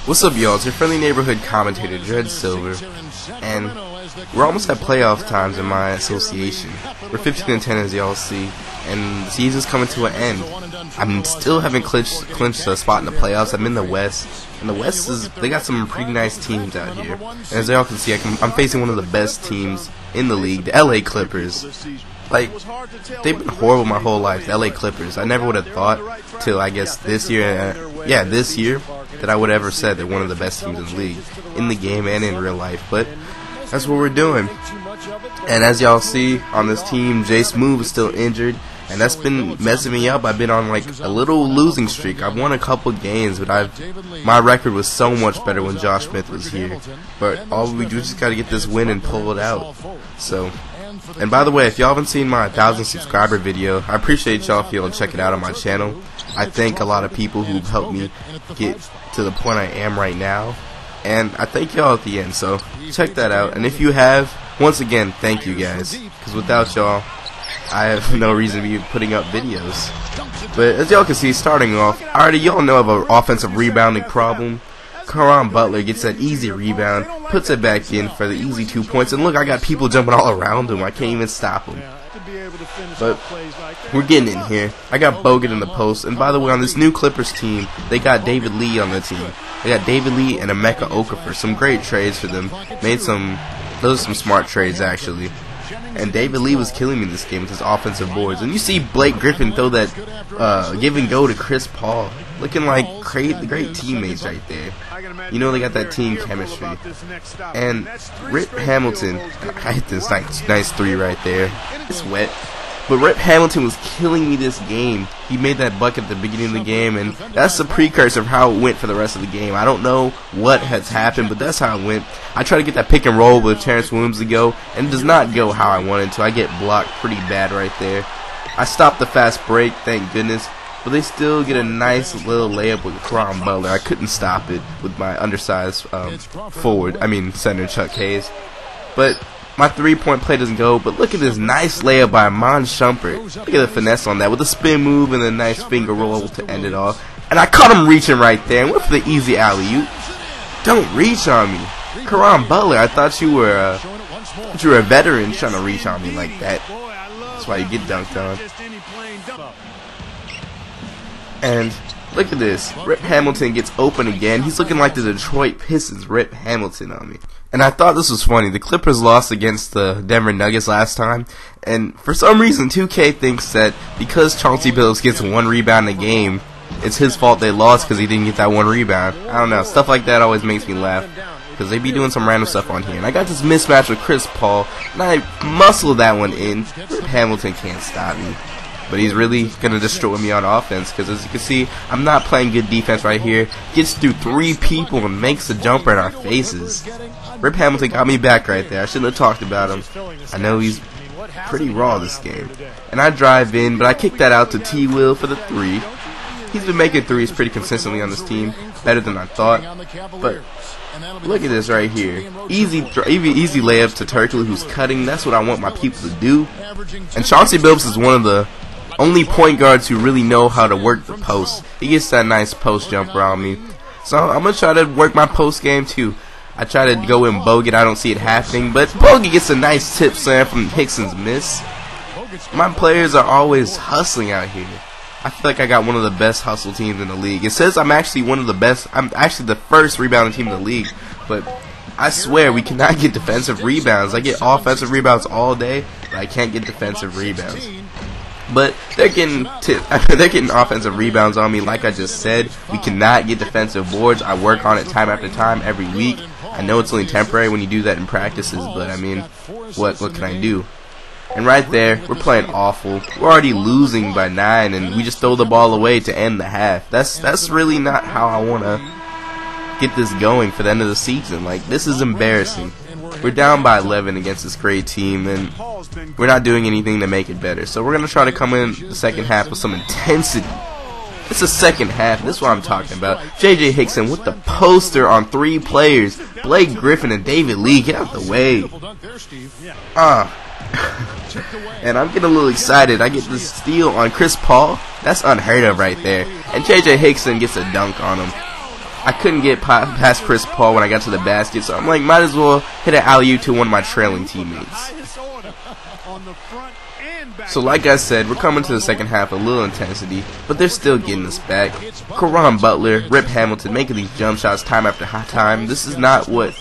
What's up, y'all? It's your friendly neighborhood commentator, DreadSilver, and we're almost at playoff times in my association. We're 15-10, as y'all see, and the season's coming to an end. I still haven't clinched a spot in the playoffs. I'm in the West, and the West they got some pretty nice teams out here. And as y'all can see, I'm facing one of the best teams in the league, the LA Clippers. Like, they've been horrible my whole life, the LA Clippers. I never would have thought till I guess this year, that I would have ever said they're one of the best teams in the league, in the game and in real life. But that's what we're doing. And as y'all see on this team, Jay Smooth is still injured, and that's been messing me up. I've been on like a little losing streak. I've won a couple games, but my record was so much better when Josh Smith was here. But all we do is just gotta get this win and pull it out. So. And by the way, if y'all haven't seen my 1,000 subscriber video, I appreciate y'all if y'all check it out on my channel. I thank a lot of people who've helped me get to the point I am right now, and I thank y'all at the end, so check that out. And if you have, once again, thank you guys, because without y'all, I have no reason to be putting up videos. But as y'all can see, starting off, y'all know I have an offensive rebounding problem. Caron Butler gets that easy rebound, puts it back in for the easy 2 points, and look, I got people jumping all around him. I can't even stop him. But we're getting in here. I got Bogut in the post, and by the way, on this new Clippers team, they got David Lee on the team. They got David Lee and Emeka Okafor. Some great trades for them. Those are some smart trades, actually. And David Lee was killing me this game with his offensive boards. And you see Blake Griffin throw that give and go to Chris Paul. Looking like great teammates right there. You know they got that team chemistry. And Rip Hamilton, I hit this nice three right there. It's wet. But Rip Hamilton was killing me this game. He made that bucket at the beginning of the game, and that's the precursor of how it went for the rest of the game. I don't know what has happened, but that's how it went. I tried to get that pick and roll with Terrence Williams to go, and it does not go how I wanted to. I get blocked pretty bad right there. I stopped the fast break, thank goodness, but they still get a nice little layup with Caron Butler. I couldn't stop it with my undersized center Chuck Hayes. But my three-point play doesn't go, but look at this nice layup by Iman Shumpert. Look at the finesse on that with a spin move and a nice finger roll to end it off. And I caught him reaching right there and went for the easy alley-oop. Don't reach on me. Caron Butler, I thought you were a veteran trying to reach on me like that. That's why you get dunked on. And look at this. Rip Hamilton gets open again. He's looking like the Detroit Pistons Rip Hamilton on me. And I thought this was funny. The Clippers lost against the Denver Nuggets last time, and for some reason 2K thinks that because Chauncey Billups gets one rebound a game, it's his fault they lost because he didn't get that one rebound. I don't know. Stuff like that always makes me laugh because they be doing some random stuff on here. And I got this mismatch with Chris Paul, and I muscled that one in. Rip Hamilton can't stop me. But he's really going to destroy me on offense because, as you can see, I'm not playing good defense right here. Gets through three people and makes a jumper in our faces. Rip Hamilton got me back right there. I shouldn't have talked about him. I know he's pretty raw this game. And I drive in, but I kick that out to T-Will for the three. He's been making threes pretty consistently on this team, better than I thought. But look at this right here. Easy layup to Turkle, who's cutting. That's what I want my people to do. And Chauncey Billups is one of the only point guards who really know how to work the post. He gets that nice post jumper on me. So I'm going to try to work my post game too. I try to go in Bogut. I don't see it happening. But Bogut gets a nice tip slam from Hickson's miss. My players are always hustling out here. I feel like I got one of the best hustle teams in the league. It says I'm actually one of the best. I'm actually the first rebounding team in the league. But I swear we cannot get defensive rebounds. I get offensive rebounds all day, but I can't get defensive rebounds. But they're getting offensive rebounds on me. Like I just said, we cannot get defensive boards. I work on it time after time every week. I know it's only temporary when you do that in practices, but I mean, what can I do? And right there, we're playing awful. We're already losing by 9, and we just throw the ball away to end the half. That's really not how I want to get this going for the end of the season. Like, this is embarrassing. We're down by 11 against this great team, and we're not doing anything to make it better. So we're going to try to come in the second half with some intensity. It's the second half. This is what I'm talking about. J.J. Hickson with the poster on 3 players. Blake Griffin and David Lee. Get out the way. And I'm getting a little excited. I get this steal on Chris Paul. That's unheard of right there. And J.J. Hickson gets a dunk on him. I couldn't get past Chris Paul when I got to the basket, so I'm like, might as well hit an alley-oop to one of my trailing teammates. So like I said, we're coming to the second half with a little intensity, but they're still getting us back. Caron Butler, Rip Hamilton making these jump shots time after time. This is not what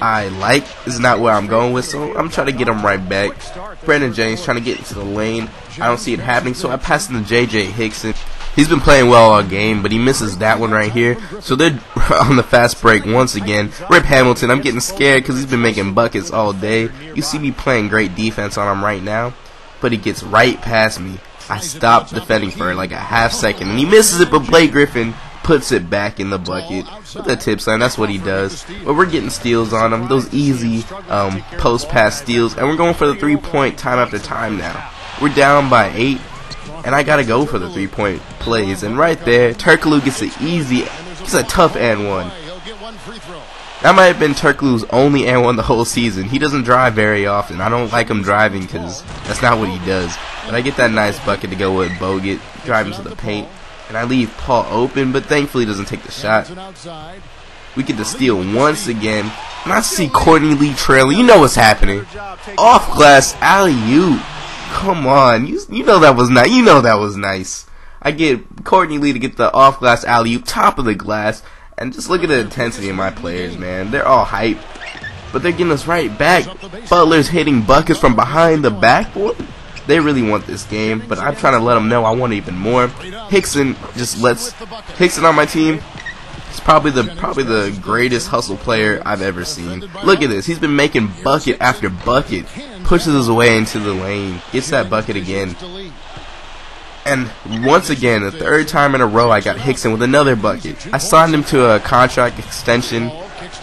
I like. This is not where I'm going with, so I'm trying to get them right back. Brandon James trying to get into the lane. I don't see it happening, so I pass it to J.J. Hickson. He's been playing well all game, but he misses that one right here. So they're on the fast break once again. Rip Hamilton, I'm getting scared because he's been making buckets all day. You see me playing great defense on him right now, but he gets right past me. I stop defending for like a half second, and he misses it, but Blake Griffin puts it back in the bucket with a tip sign. That's what he does. But we're getting steals on him, those easy post-pass steals, and we're going for the three-point time after time now. We're down by 8. And I gotta go for the three-point plays. And right there, Turkoglu gets an easy, gets a tough and one. That might have been Turkoglu's only and one the whole season. He doesn't drive very often. I don't like him driving because that's not what he does. But I get that nice bucket to go with Bogut, drive him to the paint, and I leave Paul open, but thankfully he doesn't take the shot. We get the steal once again, and I see Courtney Lee trailing. You know what's happening. Off glass alley-oop. Come on, you know that was nice. You know that was nice. I get Courtney Lee to get the off-glass alley-oop, top of the glass, and just look at the intensity of my players, man. They're all hyped, but they're getting us right back. Butler's hitting buckets from behind the backboard. They really want this game, but I'm trying to let them know I want even more. Hickson just lets Hickson on my team. He's probably the greatest hustle player I've ever seen. Look at this. He's been making bucket after bucket. Pushes his way into the lane. Gets that bucket again. And once again, the third time in a row, I got Hickson with another bucket. I signed him to a contract extension.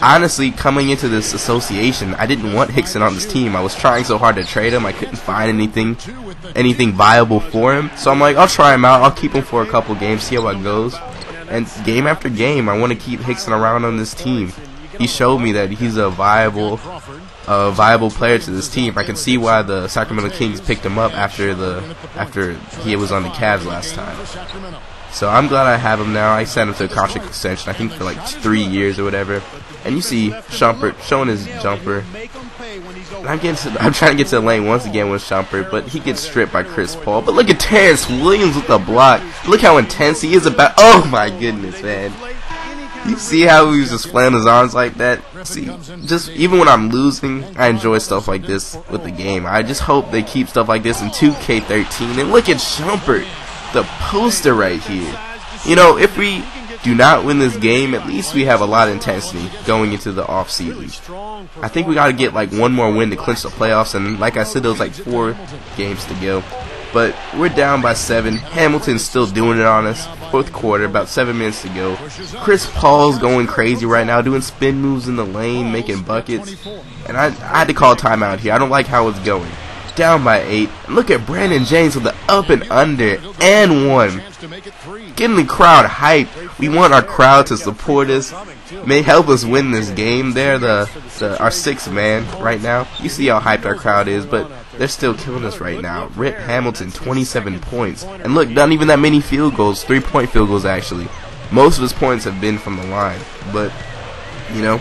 Honestly, coming into this association, I didn't want Hickson on this team. I was trying so hard to trade him. I couldn't find anything viable for him. So I'm like, I'll try him out. I'll keep him for a couple games, see how it goes. And game after game, I want to keep Hickson around on this team. He showed me that he's a viable player to this team. I can see why the Sacramento Kings picked him up after he was on the Cavs last time. So I'm glad I have him now. I signed him to a contract extension, I think for like 3 years or whatever. And you see Shumpert showing his jumper. And I'm trying to get to the lane once again with Shumpert, but he gets stripped by Chris Paul. But look at Terrence Williams with the block. Look how intense he is about. Oh my goodness, man. You see how he was just flailing his arms like that? See, just even when I'm losing, I enjoy stuff like this with the game. I just hope they keep stuff like this in 2K13. And look at Shumpert, the poster right here. You know, if we do not win this game, at least we have a lot of intensity going into the off-season. I think we got to get like one more win to clinch the playoffs, and like I said, there was like 4 games to go. But we're down by 7. Hamilton's still doing it on us. 4th quarter, about 7 minutes to go. Chris Paul's going crazy right now, doing spin moves in the lane, making buckets. And I had to call timeout here. I don't like how it's going. Down by 8. And look at Brandon James with the up and under and 1. Getting the crowd hyped. We want our crowd to support us. May help us win this game. They're our 6th man right now. You see how hyped our crowd is, but they're still killing us right now. Rip Hamilton, 27 points. And look, not even that many field goals. 3-point field goals, actually. Most of his points have been from the line. But, you know,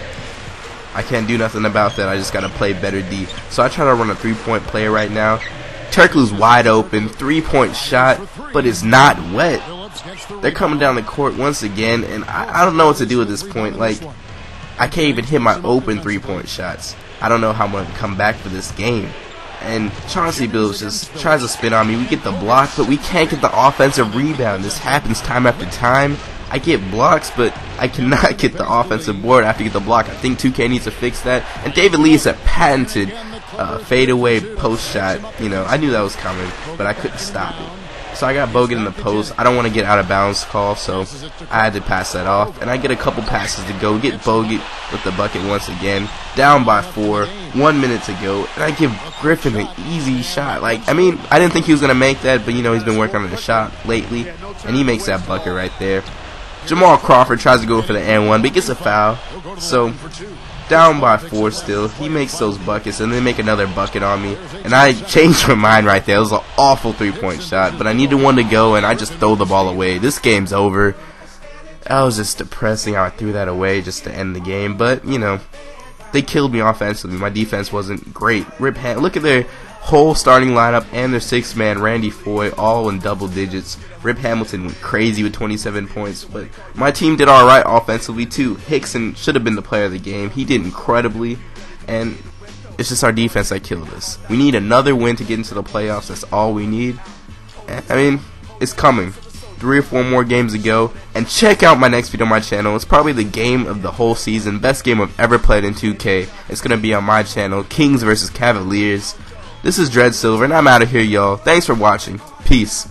I can't do nothing about that. I just got to play better D. So I try to run a 3-point play right now. Turkoglu's wide open. 3-point shot, but it's not wet. They're coming down the court once again, and I don't know what to do at this point. Like, I can't even hit my open 3-point shots. I don't know how I'm going to come back for this game. And Chauncey Billups just tries to spin on me. We get the block, but we can't get the offensive rebound. This happens time after time. I get blocks, but I cannot get the offensive board after you get the block. I think 2K needs to fix that. And David Lee is a patented fadeaway post shot. You know, I knew that was coming, but I couldn't stop it. So I got Bogut in the post. I don't want to get out of bounds call, so I had to pass that off. And I get a couple passes to go. Get Bogut with the bucket once again. Down by 4. 1 minute to go. And I give Griffin an easy shot. Like, I mean, I didn't think he was going to make that, but, you know, he's been working on the shot lately. And he makes that bucket right there. Jamal Crawford tries to go for the N1, but he gets a foul. So, down by 4 still. He makes those buckets, and they make another bucket on me. And I changed my mind right there. It was an awful 3-point shot, but I needed one to go, and I just throw the ball away. This game's over. That was just depressing how I threw that away just to end the game. But, you know, they killed me offensively. My defense wasn't great. Look at their whole starting lineup and their sixth-man, Randy Foy, all in double digits. Rip Hamilton went crazy with 27 points. But my team did alright offensively, too. Hickson should have been the player of the game. He did incredibly. And it's just our defense that killed us. We need another win to get into the playoffs. That's all we need. I mean, it's coming. 3 or 4 more games to go. And check out my next video on my channel. It's probably the game of the whole season. Best game I've ever played in 2K. It's going to be on my channel. Kings versus Cavaliers. This is DreadSilver, and I'm out of here, y'all. Thanks for watching. Peace.